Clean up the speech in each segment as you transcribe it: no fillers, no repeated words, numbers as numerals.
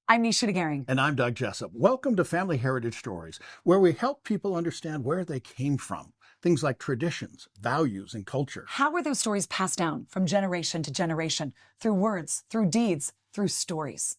I'm Nicea DeGering. And I'm Doug Jessop. Welcome to Family Heritage Stories, where we help people understand where they came from. Things like traditions, values, and culture. How were those stories passed down from generation to generation, through words, through deeds, through stories?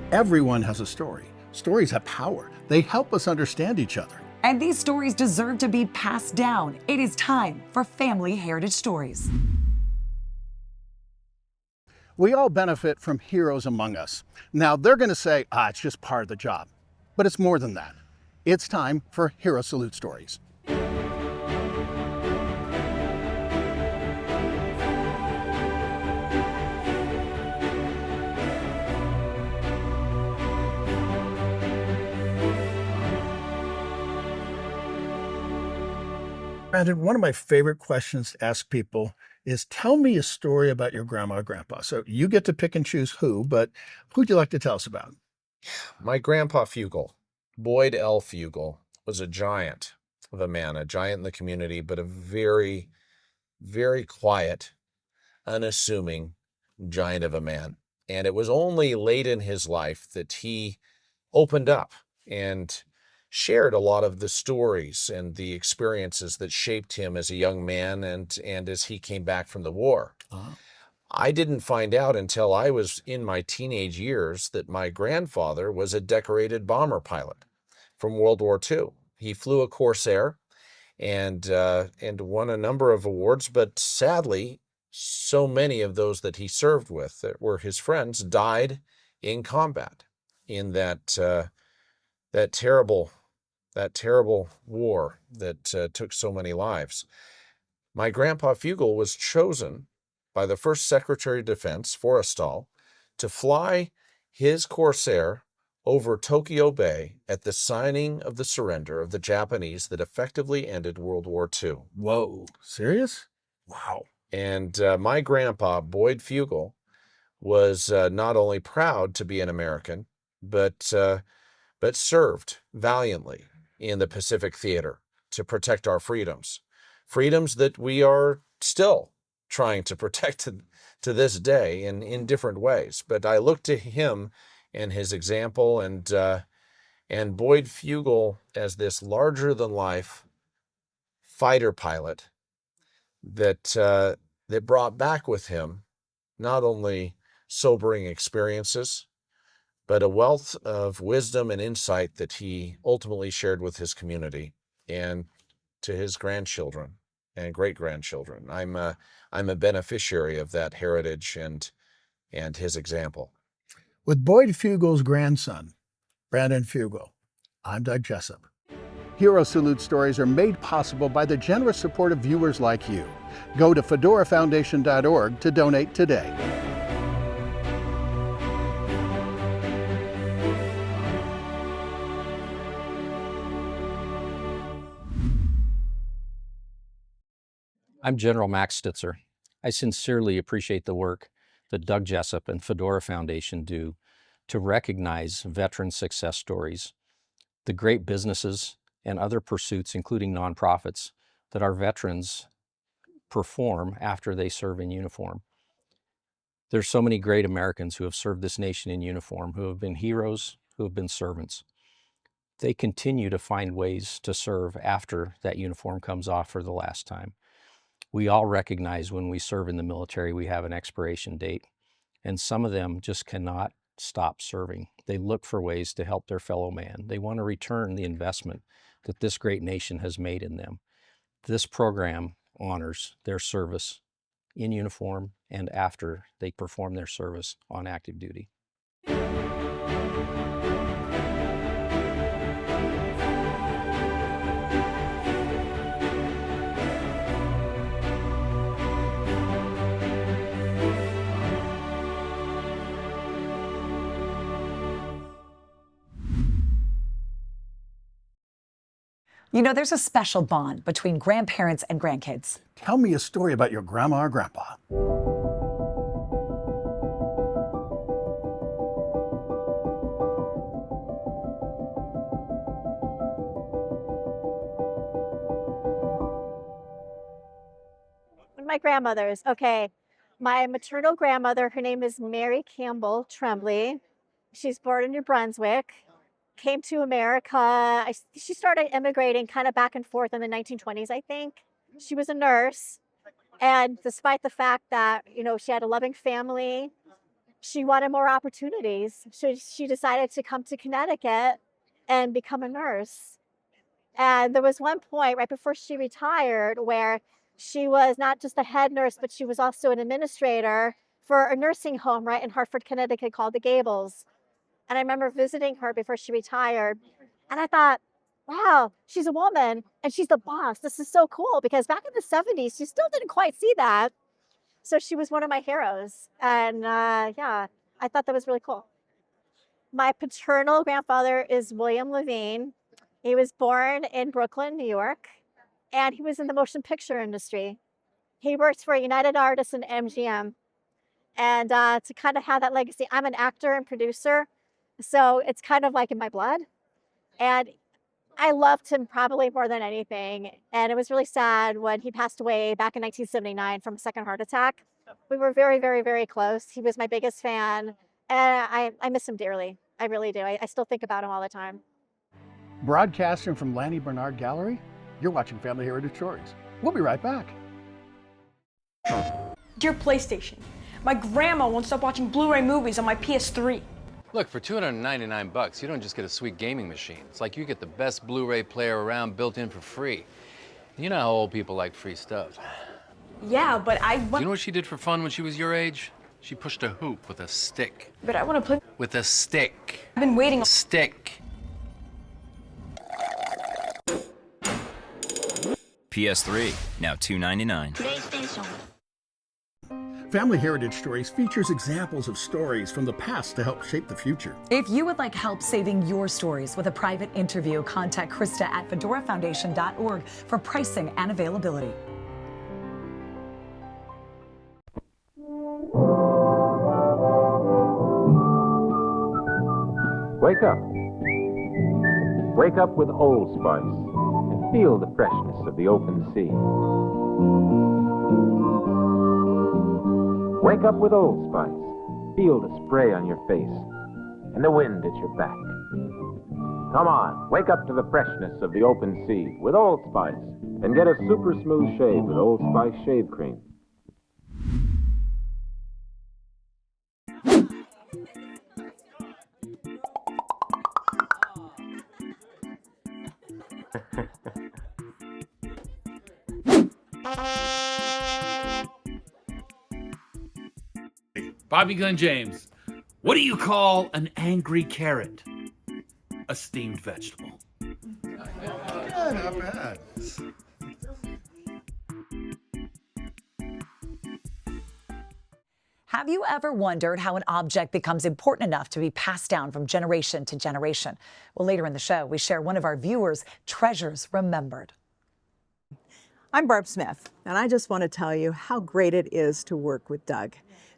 Everyone has a story. Stories have power. They help us understand each other. And these stories deserve to be passed down. It is time for Family Heritage Stories. We all benefit from heroes among us. Now, they're going to say, it's just part of the job. But it's more than that. It's time for Hero Salute Stories. Brandon, one of my favorite questions to ask people is, tell me a story about your grandma or grandpa. So you get to pick and choose who, but who'd you like to tell us about? My grandpa Fugal, Boyd L. Fugal, was a giant of a man, a giant in the community, but a very, very quiet, unassuming giant of a man. And it was only late in his life that he opened up and shared a lot of the stories and the experiences that shaped him as a young man and as he came back from the war. Uh-huh. I didn't find out until I was in my teenage years that my grandfather was a decorated bomber pilot from World War II. He flew a Corsair and won a number of awards, but sadly, so many of those that he served with, that were his friends, died in combat in that terrible war that took so many lives. My grandpa Fugal was chosen by the first Secretary of Defense, Forrestal, to fly his Corsair over Tokyo Bay at the signing of the surrender of the Japanese that effectively ended World War II. Whoa, serious? Wow. And my grandpa, Boyd Fugal, was not only proud to be an American, but served valiantly in the Pacific Theater to protect our freedoms that we are still trying to protect to this day in different ways. But I look to him and his example and Boyd Fugal as this larger than life fighter pilot that brought back with him not only sobering experiences, but a wealth of wisdom and insight that he ultimately shared with his community and to his grandchildren and great-grandchildren. I'm a beneficiary of that heritage and his example. With Boyd Fugal's grandson, Brandon Fugal, I'm Doug Jessop. Hero Salute Stories are made possible by the generous support of viewers like you. Go to fedorafoundation.org to donate today. I'm General Max Stitzer. I sincerely appreciate the work that Doug Jessop and Fedora Foundation do to recognize veteran success stories, the great businesses and other pursuits, including nonprofits, that our veterans perform after they serve in uniform. There's so many great Americans who have served this nation in uniform, who have been heroes, who have been servants. They continue to find ways to serve after that uniform comes off for the last time. We all recognize when we serve in the military, we have an expiration date, and some of them just cannot stop serving. They look for ways to help their fellow man. They want to return the investment that this great nation has made in them. This program honors their service in uniform and after they perform their service on active duty. You know, there's a special bond between grandparents and grandkids. Tell me a story about your grandma or grandpa. my grandmothers. Okay. My maternal grandmother, her name is Mary Campbell Tremblay. She's born in New Brunswick, came to America. She started immigrating kind of back and forth in the 1920s, I think. She was a nurse. And despite the fact that, she had a loving family, she wanted more opportunities. So she decided to come to Connecticut and become a nurse. And there was one point right before she retired where she was not just a head nurse, but she was also an administrator for a nursing home right in Hartford, Connecticut called the Gables. And I remember visiting her before she retired. And I thought, wow, she's a woman and she's the boss. This is so cool, because back in the 70s, she still didn't quite see that. So she was one of my heroes. And yeah, I thought that was really cool. My paternal grandfather is William Levine. He was born in Brooklyn, New York, and he was in the motion picture industry. He worked for United Artists and MGM. And to kind of have that legacy, I'm an actor and producer, so it's kind of like in my blood. And I loved him probably more than anything. And it was really sad when he passed away back in 1979 from a second heart attack. We were very, very, very close. He was my biggest fan. And I miss him dearly. I really do. I still think about him all the time. Broadcasting from Lanny Bernard Gallery, you're watching Family Heritage Stories. We'll be right back. Dear PlayStation, my grandma won't stop watching Blu-ray movies on my PS3. Look, for $299, you don't just get a sweet gaming machine. It's like you get the best Blu-ray player around built in for free. You know how old people like free stuff. Yeah, but You know what she did for fun when she was your age? She pushed a hoop with a stick. But I want to play. With a stick. I've been waiting. Stick. PS3, now $299. PlayStation. Family Heritage Stories features examples of stories from the past to help shape the future. If you would like help saving your stories with a private interview, contact Krista at fedorafoundation.org for pricing and availability. Wake up. Wake up with Old Spice and feel the freshness of the open sea. Wake up with Old Spice. Feel the spray on your face and the wind at your back. Come on, wake up to the freshness of the open sea with Old Spice and get a super smooth shave with Old Spice Shave Cream. Bobby Gun James, what do you call an angry carrot? A steamed vegetable. Yeah, not bad. Have you ever wondered how an object becomes important enough to be passed down from generation to generation? Well, later in the show, we share one of our viewers' treasures remembered. I'm Barb Smith, and I just want to tell you how great it is to work with Doug.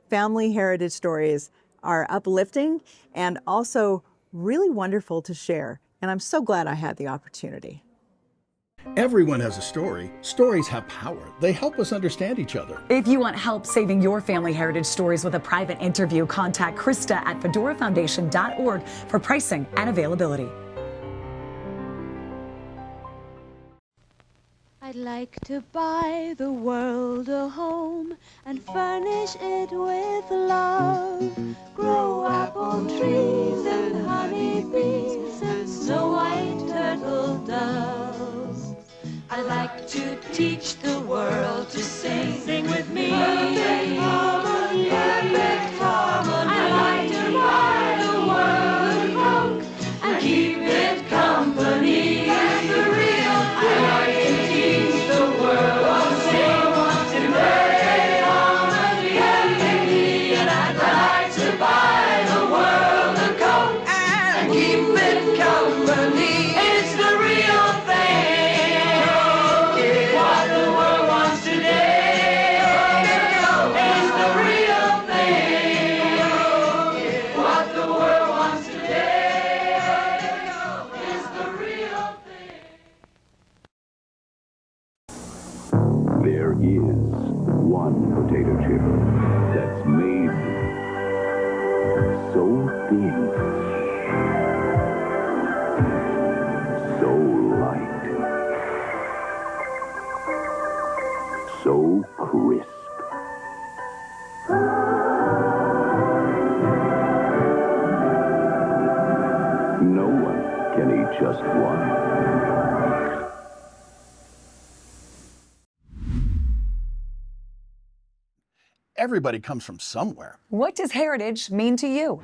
Family Heritage Stories are uplifting and also really wonderful to share, and I'm so glad I had the opportunity. Everyone has a story. Stories have power. They help us understand each other. If you want help saving your family heritage stories with a private interview, contact Krista at fedorafoundation.org for pricing and availability. I'd like to buy the world a home and furnish it with love. Grow apple trees and honey bees and snow white turtle doves. I'd like to teach the world to sing. Sing with me. Perfect harmony. Perfect harmony. I'd like to buy the world a coat and keep it company. That's the real thing. I like to teach the world to sing. In perfect harmony. Perfectly. And I'd like to buy the world a coat and keep it company. It's the real thing. What the world wants today is the real thing. What the world wants today is the real thing. There is one potato chip that's made so thin, so light, so crisp. No one can eat just one. Everybody comes from somewhere. What does heritage mean to you?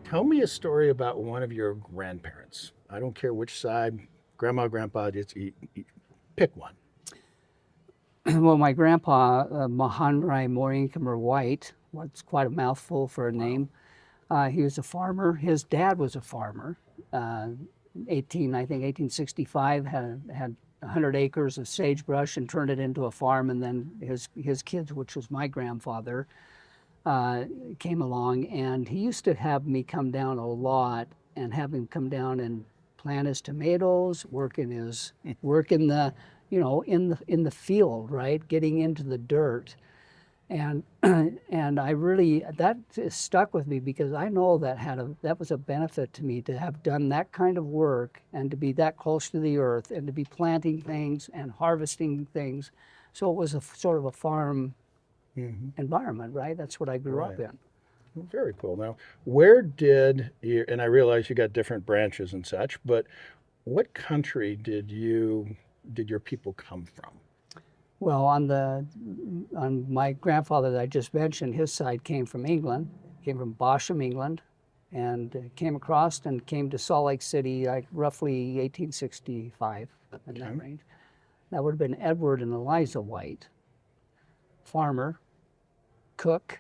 Tell me a story about one of your grandparents. I don't care which side, grandma, grandpa, just pick one. Well, my grandpa, Mahanrai Morinkamer White, what's quite a mouthful for a name. He was a farmer. His dad was a farmer. I think 1865, had 100 acres of sagebrush and turned it into a farm. And then his kids, which was my grandfather, came along, and he used to have me come down a lot and have him come down and plant his tomatoes, work in the in the field, right, getting into the dirt. And I really, that stuck with me because I know that was a benefit to me to have done that kind of work and to be that close to the earth and to be planting things and harvesting things. So it was a sort of a farm environment, right? That's what I grew up in. Very cool. Now, where did you, and I realize you got different branches and such, but what country did your people come from? Well, on my grandfather that I just mentioned, his side came from England, came from Bosham, England, and came across and came to Salt Lake City like roughly 1865 in that range. That would have been Edward and Eliza White, farmer, cook,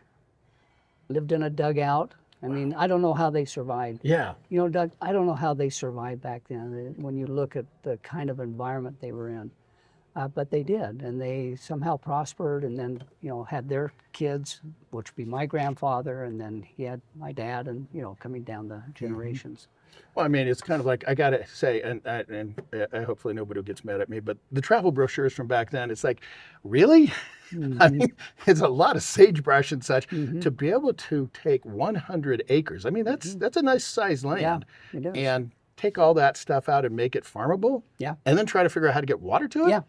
lived in a dugout. I mean, I don't know how they survived. Yeah. You know, Doug, I don't know how they survived back then when you look at the kind of environment they were in. But they did, and they somehow prospered, and then, had their kids, which would be my grandfather, and then he had my dad, and, coming down the generations. Well, I mean, it's kind of like, I got to say, and hopefully nobody gets mad at me, but the travel brochures from back then, it's like, really? I mean, it's a lot of sagebrush and such. To be able to take 100 acres, I mean, that's a nice sized land. Yeah, it is. And take all that stuff out and make it farmable? Yeah. And then try to figure out how to get water to it? Yeah.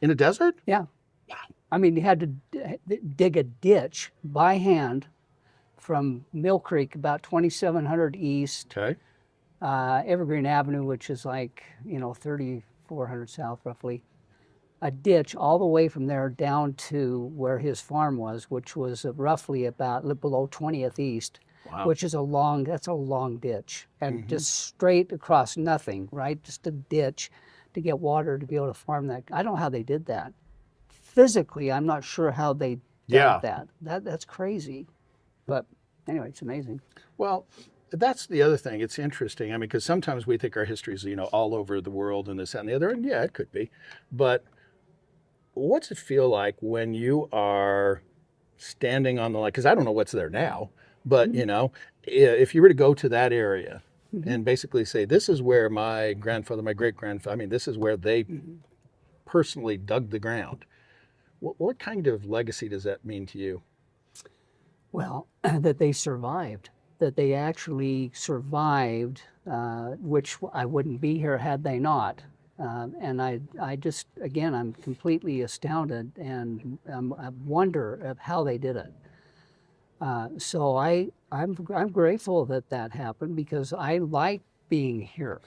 In a desert? Yeah. Wow. I mean, you had to dig a ditch by hand from Mill Creek, about 2,700 east. Okay. Evergreen Avenue, which is like, 3,400 south roughly. A ditch all the way from there down to where his farm was, which was roughly about below 20th east. Wow. Which is that's a long ditch. And just straight across nothing, right? Just a ditch to get water to be able to farm that. I don't know how they did that. Physically, I'm not sure how they did that. That's crazy. But anyway, it's amazing. Well, that's the other thing. It's interesting. I mean, because sometimes we think our history is, all over the world and this, that, and the other. And yeah, it could be. But what's it feel like when you are standing on the line? Because I don't know what's there now. But, if you were to go to that area and basically say, this is where my grandfather, my great-grandfather, I mean, this is where they personally dug the ground. What kind of legacy does that mean to you? Well, that they survived, that they actually survived, which I wouldn't be here had they not. And I just, again, I'm completely astounded and I wonder of how they did it. So I'm grateful that happened because I like being here.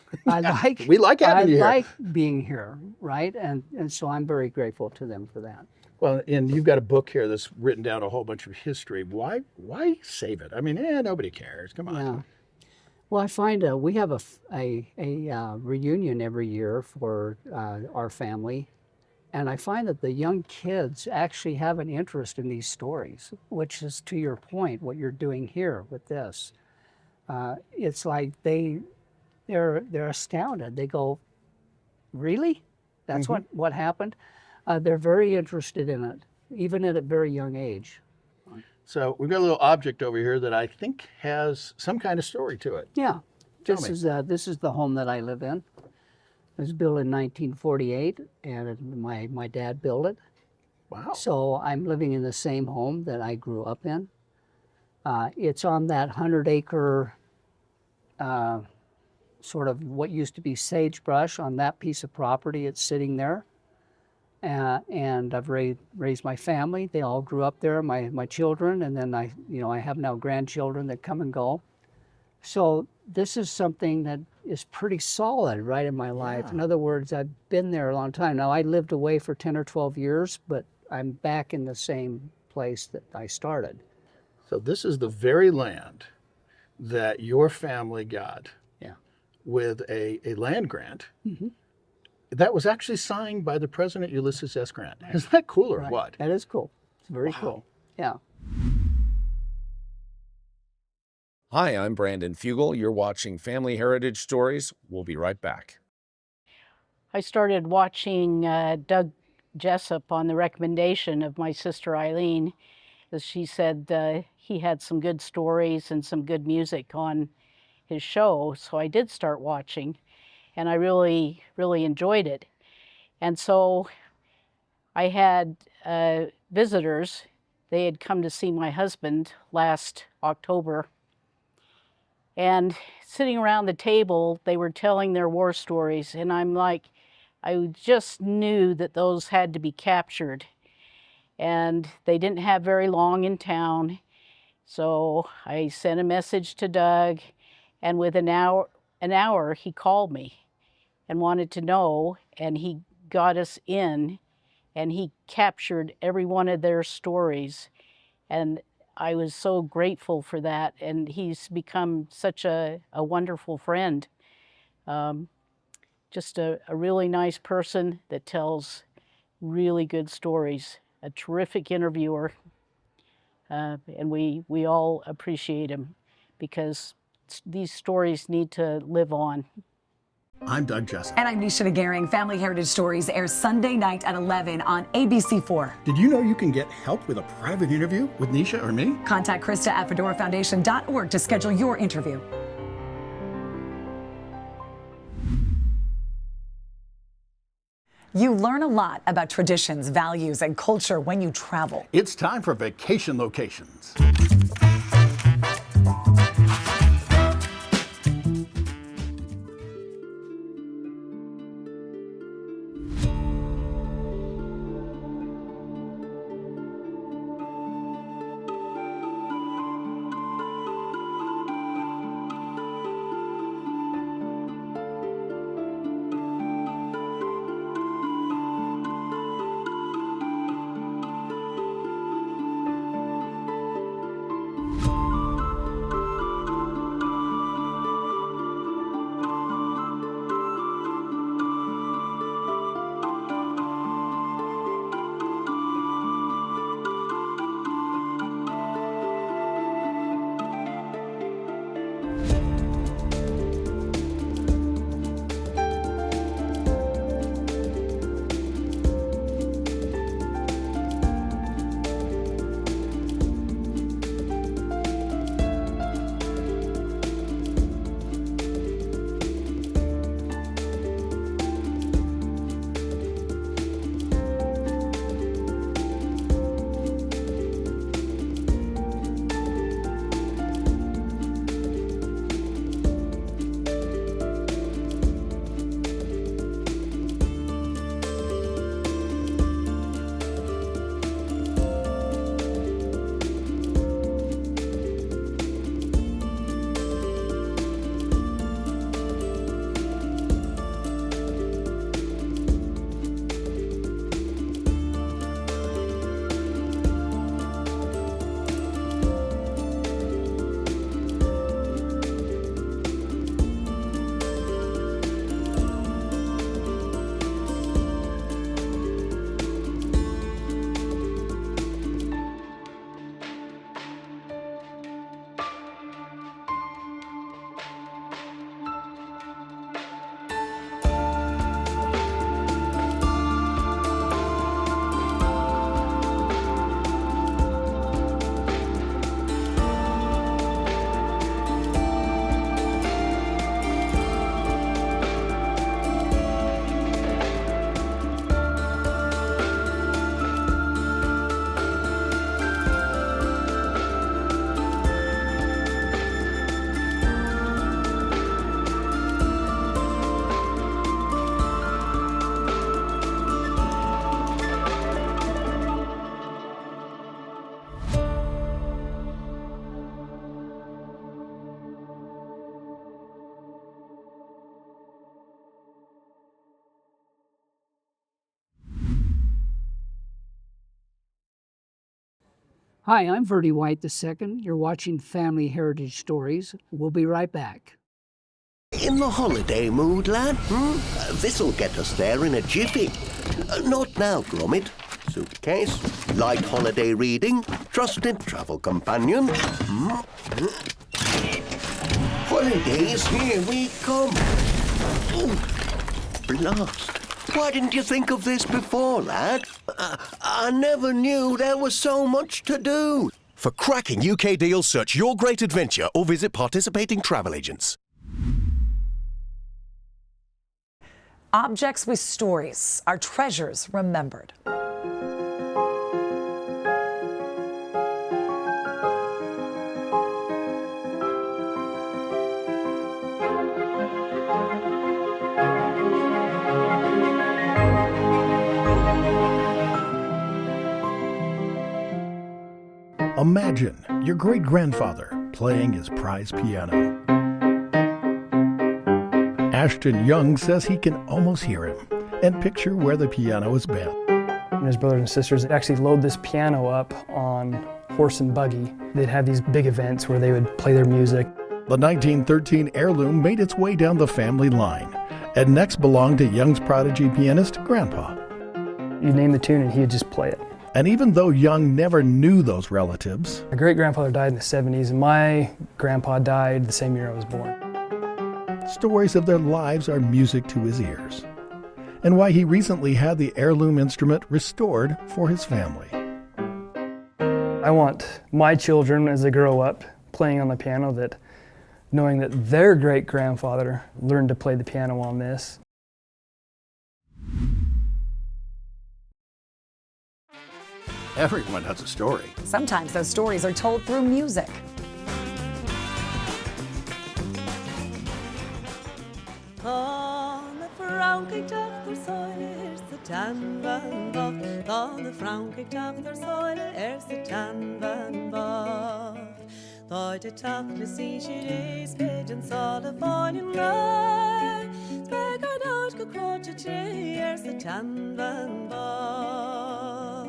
We like having you here. I like being here, right? And so I'm very grateful to them for that. Well, and you've got a book here that's written down a whole bunch of history. Why save it? I mean, nobody cares. Come on. Yeah. Well, I find we have a reunion every year for our family. And I find that the young kids actually have an interest in these stories, which is, to your point, what you're doing here with this. It's like they're astounded. They go, really? That's what happened? They're very interested in it. even at a very young age. So we've got a little object over here that I think has some kind of story to it. Yeah, Tell this is the home that I live in. It was built in 1948, and my dad built it. Wow. So I'm living in the same home that I grew up in. It's on that 100-acre sort of what used to be sagebrush on that piece of property. It's sitting there. And I've raised my family. They all grew up there, my children, and then I have now grandchildren that come and go. So this is something that is pretty solid right in my life. Yeah. In other words, I've been there a long time. Now, I lived away for 10 or 12 years, but I'm back in the same place that I started. So this is the very land that your family got with a land grant. Mm-hmm. That was actually signed by the President Ulysses S. Grant. Is that cool or what? That is cool. It's very cool. Yeah. Hi, I'm Brandon Fugal. You're watching Family Heritage Stories. We'll be right back. I started watching Doug Jessop on the recommendation of my sister Eileen, as she said he had some good stories and some good music on his show. So I did start watching, and I really, really enjoyed it. And so I had visitors. They had come to see my husband last October. And sitting around the table, they were telling their war stories. And I'm like, I just knew that those had to be captured. And they didn't have very long in town. So I sent a message to Doug. And within an hour, he called me and wanted to know. And he got us in. And he captured every one of their stories. And I was so grateful for that, and he's become such a wonderful friend. Just a really nice person that tells really good stories, a terrific interviewer, and we all appreciate him because these stories need to live on. I'm Doug Jessop. And I'm Nicea DeGering. Family Heritage Stories airs Sunday night at 11 on ABC4. Did you know you can get help with a private interview with Nicea or me? Contact Krista at FedoraFoundation.org to schedule your interview. You learn a lot about traditions, values, and culture when you travel. It's time for Vacation Locations. Hi, I'm Verdi White II. You're watching Family Heritage Stories. We'll be right back. In the holiday mood, lad? This'll get us there in a jiffy. Not now, Gromit. Suitcase, light holiday reading, trusted travel companion. Holidays, here we come. Oh, blast. Why didn't you think of this before, lad? I never knew there was so much to do. For cracking UK deals, search Your Great Adventure or visit participating travel agents. Objects with stories are treasures remembered. Imagine your great-grandfather playing his prize piano. Ashton Young says he can almost hear him and picture where the piano has been. And his brothers and sisters actually load this piano up on horse and buggy. They'd have these big events where they would play their music. The 1913 heirloom made its way down the family line and next belonged to Young's prodigy pianist, Grandpa. You name the tune and he'd just play it. And even though Young never knew those relatives, my great-grandfather died in the 70s, and my grandpa died the same year I was born. Stories of their lives are music to his ears, and why he recently had the heirloom instrument restored for his family. I want my children, as they grow up, playing on the piano, that knowing that their great-grandfather learned to play the piano on this. Everyone has a story. Sometimes those stories are told through music. Tháinig Francaigh teachtar sáile sa tanban bach. Tháinig Francaigh teachtar sáile sa tanban bach. Táide teach na sí rééis bid an sála fáin le. Spegar náid go cróide té sa tanban bach.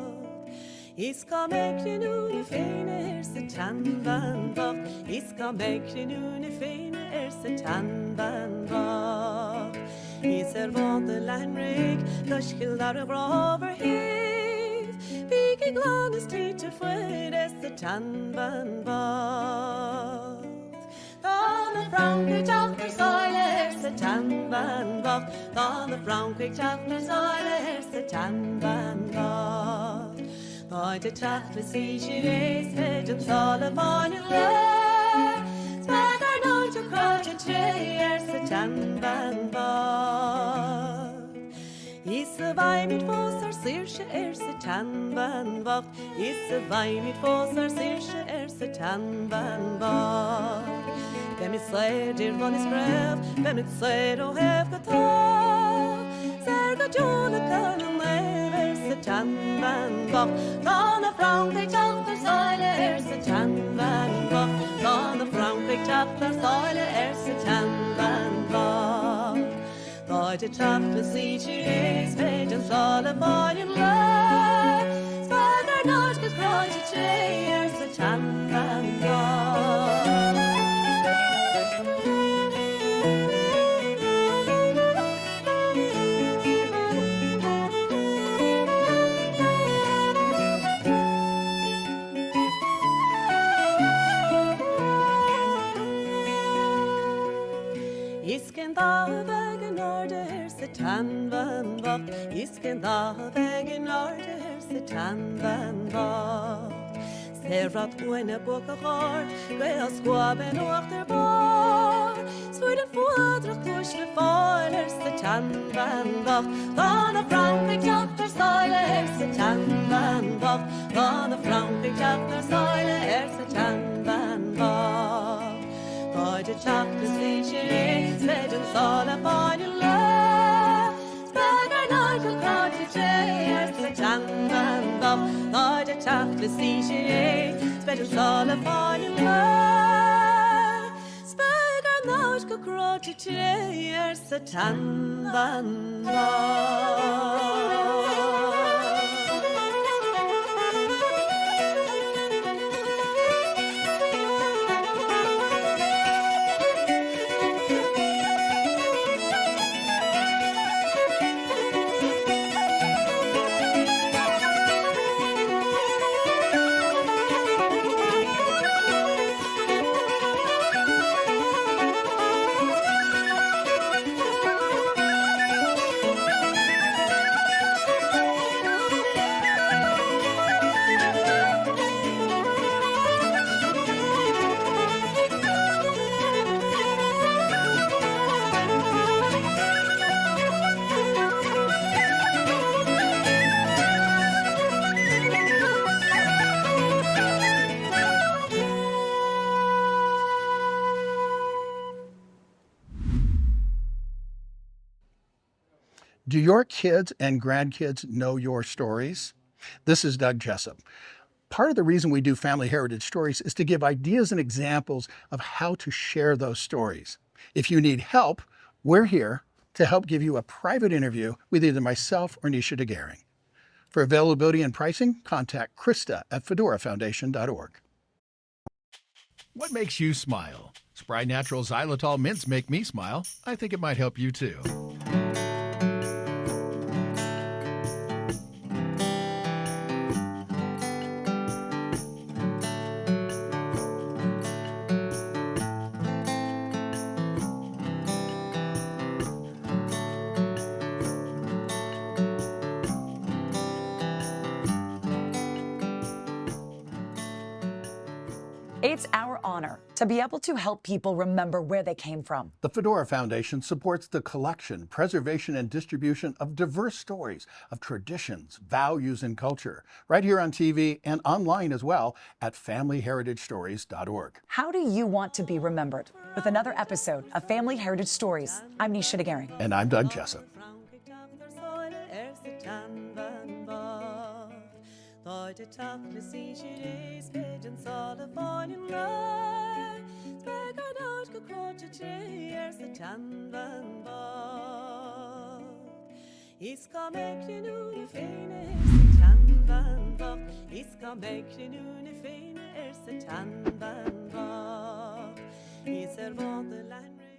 Iska mekrinune fine sa tanban bach. Iska mekrinune fine sa tanban bach. Is van de lijnrik, lushkil daar een grover heef. Big glad is te fuet sa tanban bach. Dan de Frankrijk achter zuilen sa tanban bach. Dan de Frankrijk achter zuilen sa tanban bach. By the tackle see she race head and all upon your leg. Spagger not to crouch a chair, sa tanban bach. Is a vai mit fosar sirsche sa tanban bach. Is a vai mit fosar sirsche sa tanban bach. Vem is släder van is brev, vem is släder och häv gatar. Serga jona kan lever sa tanban bach. Tháinig Francaigh teachtar sáile sa tanban bach. Tháinig Francaigh teachtar sáile sa tanban bach. Táide teach na sí rééis bid an sála fáin le. Spegar náid go cróide té sa tanban bach. Isken da vägen order sa tanban bach. Isken da vägen order sa tanban bach. Ser att oina boka har, gwe skwaben åter bar. Svur den fådracht torsle faller sa tanban bach. Tháinig Francaigh teachtar sáile sa tanban bach. Tháinig Francaigh teachtar sáile sa tanban bach. Táide teach na sí rééis bid an sála fáin le. Spegar náid go cróide té sa tanban bach. Táide teach na sí rééis bid an sála fáin le. Spegar náid go cróide té sa tanban bach. Do your kids and grandkids know your stories? This is Doug Jessop. Part of the reason we do Family Heritage Stories is to give ideas and examples of how to share those stories. If you need help, we're here to help give you a private interview with either myself or Nicea DeGering. For availability and pricing, contact Krista at fedorafoundation.org. What makes you smile? Spry Natural Xylitol mints make me smile. I think it might help you too. It's our honor to be able to help people remember where they came from. The Fedora Foundation supports the collection, preservation, and distribution of diverse stories of traditions, values, and culture, right here on TV and online as well at familyheritagestories.org. How do you want to be remembered? With another episode of Family Heritage Stories, I'm Nicea DeGering. And I'm Doug Jessop. Heute tafle si shiris bidin sala falling rai Spega dodge go kroche chairs the tanvan ba Iska mekli nu fine the tanvan ba Iska mekli nu fine the tanvan ba Is er van the line